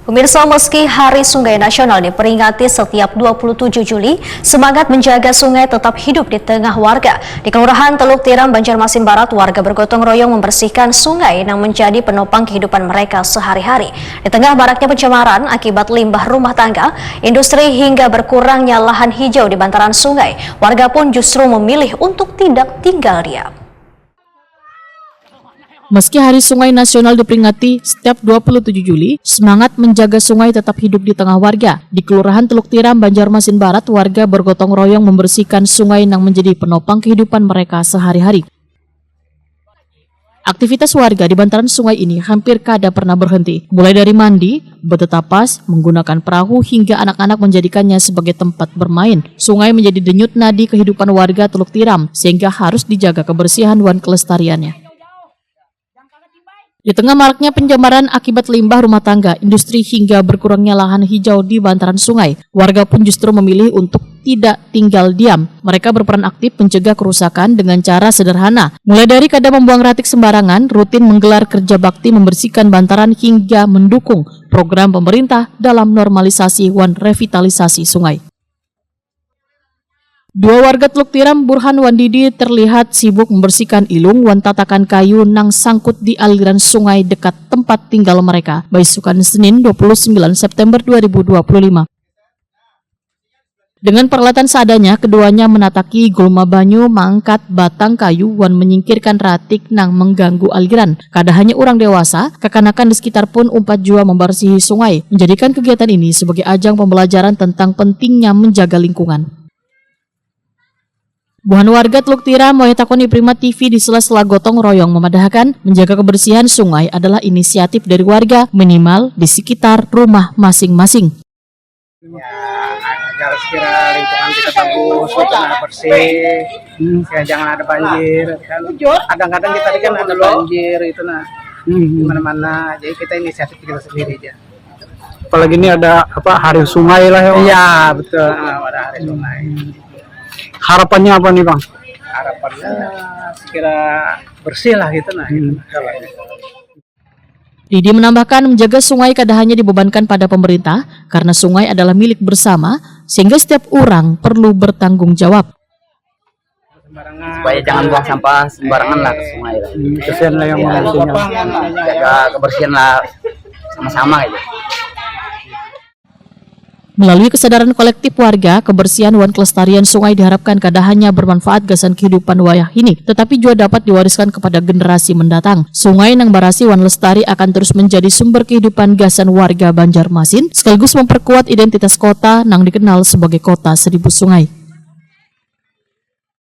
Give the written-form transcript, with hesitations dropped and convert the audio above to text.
Pemirsa, meski Hari Sungai Nasional diperingati setiap 27 Juli, semangat menjaga sungai tetap hidup di tengah warga. Di Kelurahan Teluk Tiram, Banjarmasin Barat, warga bergotong royong membersihkan sungai yang menjadi penopang kehidupan mereka sehari-hari. Di tengah maraknya pencemaran akibat limbah rumah tangga, industri hingga berkurangnya lahan hijau di bantaran sungai, warga pun justru memilih untuk tidak tinggal diam. Meski Hari Sungai Nasional diperingati setiap 27 Juli, semangat menjaga sungai tetap hidup di tengah warga. Di Kelurahan Teluk Tiram, Banjarmasin Barat, warga bergotong royong membersihkan sungai yang menjadi penopang kehidupan mereka sehari-hari. Aktivitas warga di bantaran sungai ini hampir kada pernah berhenti. Mulai dari mandi, bertetapas, menggunakan perahu, hingga anak-anak menjadikannya sebagai tempat bermain. Sungai menjadi denyut nadi kehidupan warga Teluk Tiram, sehingga harus dijaga kebersihan dan kelestariannya. Di tengah maraknya pencemaran akibat limbah rumah tangga, industri hingga berkurangnya lahan hijau di bantaran sungai, warga pun justru memilih untuk tidak tinggal diam. Mereka berperan aktif mencegah kerusakan dengan cara sederhana. Mulai dari kada membuang ratik sembarangan, rutin menggelar kerja bakti membersihkan bantaran hingga mendukung program pemerintah dalam normalisasi dan revitalisasi sungai. Dua warga Teluk Tiram, Burhan wan Didi, terlihat sibuk membersihkan ilung wan tatakan kayu nang sangkut di aliran sungai dekat tempat tinggal mereka, beisukan Senin 29 September 2025. Dengan peralatan seadanya, keduanya menataki gulma banyu, mengangkat batang kayu wan menyingkirkan ratik nang mengganggu aliran. Kada hanya orang dewasa, kekanakan di sekitar pun umpat jua membersihi sungai, menjadikan kegiatan ini sebagai ajang pembelajaran tentang pentingnya menjaga lingkungan. Buhan warga Teluk Tiram takoni Prima TV di sela-sela gotong royong memadahkan menjaga kebersihan sungai adalah inisiatif dari warga minimal di sekitar rumah masing-masing. Ya, agar sekira lingkungan kita bagus, suasana bersih, ya jangan ada banjir. Kan kadang-kadang kita kan ada banjir itu di mana-mana, jadi kita inisiatif kita sendiri aja. Apalagi ini ada Hari Sungai lah ya. Iya betul, ada Hari Sungai. Harapannya apa nih Bang? Harapannya sekira bersih lah gitu Didi menambahkan menjaga sungai kada hanya dibebankan pada pemerintah karena sungai adalah milik bersama sehingga setiap orang perlu bertanggung jawab. Supaya jangan buang sampah sembarangan lah ke sungai. Kesian lah yang Jaga kebersihan lah sama-sama gitu. Melalui kesadaran kolektif warga, kebersihan dan kelestarian sungai diharapkan kada hanya bermanfaat gasan kehidupan wayah ini, tetapi juga dapat diwariskan kepada generasi mendatang. Sungai nang barasi wan lestari akan terus menjadi sumber kehidupan gasan warga Banjarmasin, sekaligus memperkuat identitas kota nang dikenal sebagai kota 1000 sungai.